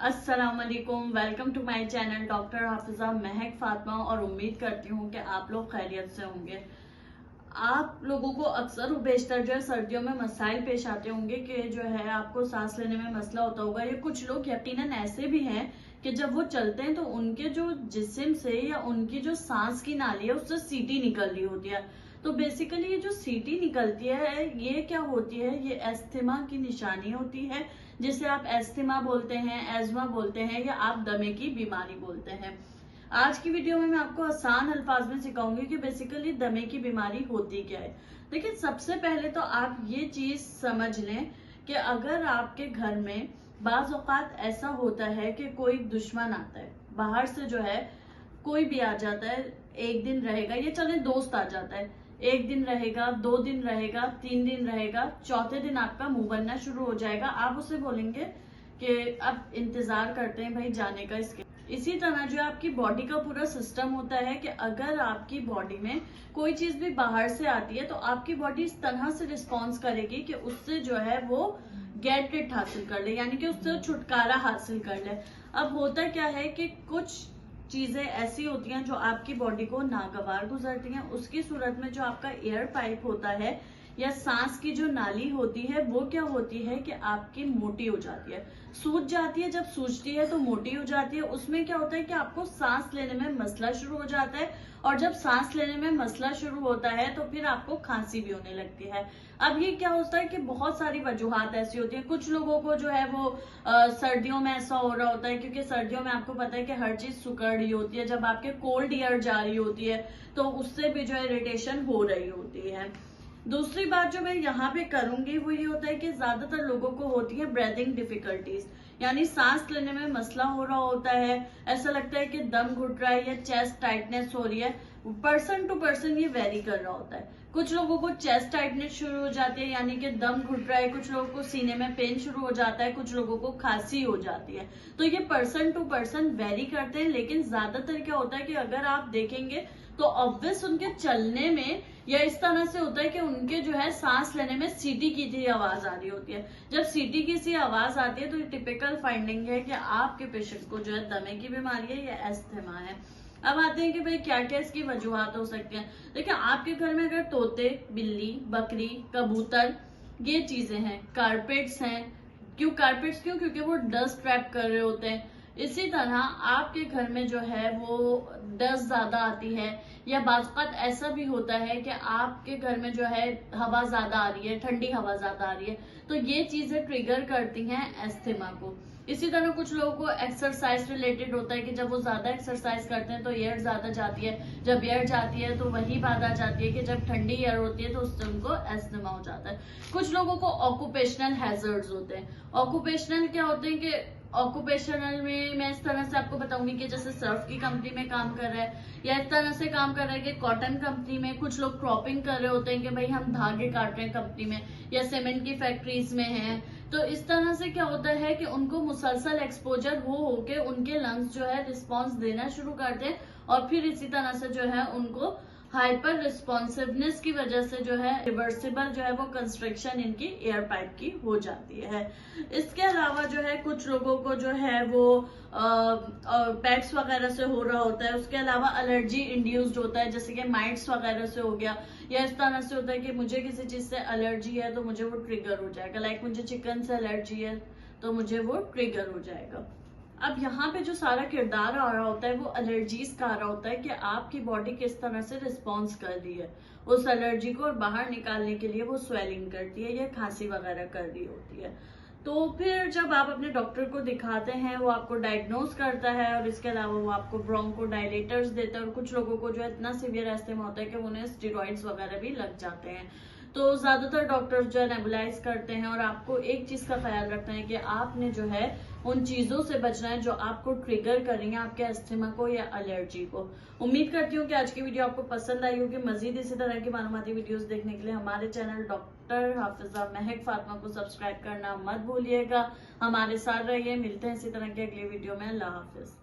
अस्सलाम वालेकुम, welcome to my channel doctor Hafiza Mahak Fatima. और उम्मीद करती हूँ कि आप लोग खैरियत से होंगे। आप लोगों को अक्सर बेशतर जो है सर्दियों में मसाइल पेश आते होंगे कि जो है आपको सांस लेने में मसला होता होगा। या कुछ लोग यकीनन ऐसे भी हैं कि जब वो चलते हैं तो उनके जो जिस्म से या उनकी जो सांस की नाली है उससे सीटी निकल रही होती है। तो बेसिकली ये जो सीटी निकलती है ये क्या होती है, ये एस्थमा की निशानी होती है, जिसे आप एस्थमा बोलते हैं, एज़मा बोलते हैं, या आप दमे की बीमारी बोलते हैं। आज की वीडियो में मैं आपको आसान अल्फाज में सिखाऊंगी कि बेसिकली दमे की बीमारी होती क्या है। देखिए, सबसे पहले तो आप ये चीज समझ लें कि अगर आपके घर में बाज औकात ऐसा होता है कि कोई दुश्मन आता है बाहर से, जो है कोई भी आ जाता है, एक दिन रहेगा, ये चले दोस्त आ जाता है, एक दिन रहेगा, 2 दिन रहेगा, 3 दिन रहेगा, चौथे दिन आपका मुंह बनना शुरू हो जाएगा। आप उसे बोलेंगे कि अब इंतजार करते हैं भाई जाने का इसके। इसी तरह जो आपकी बॉडी का पूरा सिस्टम होता है कि अगर आपकी बॉडी में कोई चीज भी बाहर से आती है तो आपकी बॉडी इस तरह से रिस्पॉन्स करेगी कि उससे जो है वो गेट रिट हासिल कर ले, यानी कि उससे छुटकारा हासिल कर ले। अब होता क्या है कि कुछ चीजें ऐसी होती हैं जो आपकी बॉडी को नागवार गुजरती हैं। उसकी सूरत में जो आपका एयर पाइप होता है या सांस की जो नाली होती है वो क्या होती है कि आपकी मोटी हो जाती है, सूज जाती है। जब सूजती है तो मोटी हो जाती है। उसमें क्या होता है कि आपको सांस लेने में मसला शुरू हो जाता है, और जब सांस लेने में मसला शुरू होता है तो फिर आपको खांसी भी होने लगती है। अब ये क्या होता है कि बहुत सारी वजूहात ऐसी होती हैं। कुछ लोगों को जो है वो सर्दियों में ऐसा हो रहा होता है क्योंकि सर्दियों में आपको पता है कि हर चीज सुकड़ रही होती है। जब आपके कोल्ड एयर जा रही होती है तो उससे भी जो है इरिटेशन हो रही होती है। दूसरी बात जो मैं यहाँ पे करूंगी वो ये होता है कि ज्यादातर लोगों को होती है ब्रीदिंग डिफिकल्टीज, यानी सांस लेने में मसला हो रहा होता है। ऐसा लगता है कि दम घुट रहा है या चेस्ट टाइटनेस हो रही है। पर्सन टू पर्सन ये वेरी कर रहा होता है। कुछ लोगों को चेस्ट टाइटनेस शुरू हो जाती है, यानी कि दम घुट रहा है। कुछ लोगों को सीने में पेन शुरू हो जाता है। कुछ लोगों को खांसी हो जाती है। तो ये पर्सन टू पर्सन वेरी करते हैं। लेकिन ज्यादातर क्या होता है कि अगर आप देखेंगे तो ऑब्वियस उनके चलने में या इस तरह से होता है कि उनके जो है सांस लेने में सीटी की सी आवाज आ रही होती है। जब सीटी की सी आवाज आती है तो ये टिपिकल फाइंडिंग है कि आपके पेशेंट को जो है दमे की बीमारी है या एस्थमा है। अब आते हैं कि भाई क्या क्या इसकी वजूहात हो सकती हैं। देखिए, आपके घर में अगर तोते, बिल्ली, बकरी, कबूतर, ये चीजें हैं, कारपेट्स हैं। क्यों कारपेट्स? क्योंकि वो डस्ट ट्रैप कर रहे होते हैं। इसी तरह आपके घर में जो है वो डस्ट ज्यादा आती है, या बाज़ ऐसा भी होता है कि आपके घर में जो है हवा ज्यादा आ रही है, ठंडी हवा ज्यादा आ रही है, तो ये चीजें ट्रिगर करती हैं एस्थमा को। इसी तरह कुछ लोगों को एक्सरसाइज रिलेटेड होता है कि जब वो ज्यादा एक्सरसाइज करते हैं तो एयर ज्यादा जाती है। जब एयर जाती है तो वही बात आ जाती है कि जब ठंडी एयर होती है तो उससे उनको एस्थमा हो जाता है। कुछ लोगों को ऑक्यूपेशनल हैजर्ड्स होते हैं। ऑक्यूपेशनल क्या होते हैं कि ऑक्यूपेशनल में मैं इस तरह से आपको बताऊंगी कि जैसे सर्फ की कंपनी में काम कर रहा है, या इस तरह से काम कर रहा है कि कॉटन कंपनी में कुछ लोग क्रॉपिंग कर रहे होते हैं कि भाई हम धागे काट रहे हैं कंपनी में, या सीमेंट की फैक्ट्रीज में हैं। तो इस तरह से क्या होता है कि उनको मुसलसल एक्सपोजर हो के उनके लंग्स जो है रिस्पॉन्स देना शुरू करते हैं, और फिर इसी तरह से जो है उनको हाइपर रिस्पॉन्सिवनेस की वजह से जो है रिवर्सिबल जो है वो कंस्ट्रक्शन इनकी एयर पाइप की हो जाती है। इसके अलावा जो है कुछ लोगों को जो है वो पेट्स वगैरह से हो रहा होता है। उसके अलावा एलर्जी इंड्यूस्ड होता है, जैसे कि माइट्स वगैरह से हो गया, या इस तरह से होता है कि मुझे किसी चीज से एलर्जी है तो मुझे वो ट्रिगर हो जाएगा। लाइक मुझे चिकन से एलर्जी है तो मुझे वो ट्रिगर हो जाएगा। अब यहाँ पे जो सारा किरदार आ रहा होता है वो एलर्जीज का आ रहा होता है कि आपकी बॉडी किस तरह से रिस्पॉन्स कर रही है उस एलर्जी को, और बाहर निकालने के लिए वो स्वेलिंग करती है या खांसी वगैरह कर रही होती है। तो फिर जब आप अपने डॉक्टर को दिखाते हैं वो आपको डायग्नोज करता है, और इसके अलावा वो आपको ब्रोंको डायलेटर्स देता है। और कुछ लोगों को जो है इतना सीवियर एस्थमा होता है कि उन्हें स्टेरॉइड्स वगैरह भी लग जाते हैं। तो ज्यादातर डॉक्टर्स जो है नेबुलाइज करते हैं, और आपको एक चीज का ख्याल रखना है कि आपने जो है उन चीजों से बचना है जो आपको ट्रिगर कर रही हैं आपके एस्थमा को या एलर्जी को। उम्मीद करती हूँ कि आज की वीडियो आपको पसंद आई होगी। मजीद इसी तरह की मालूमाती वीडियोस देखने के लिए हमारे चैनल डॉक्टर हाफिजा महक फातिमा को सब्सक्राइब करना मत भूलिएगा। हमारे साथ रहिए, मिलते हैं इसी तरह के अगली वीडियो में। अल्लाह हाफिज।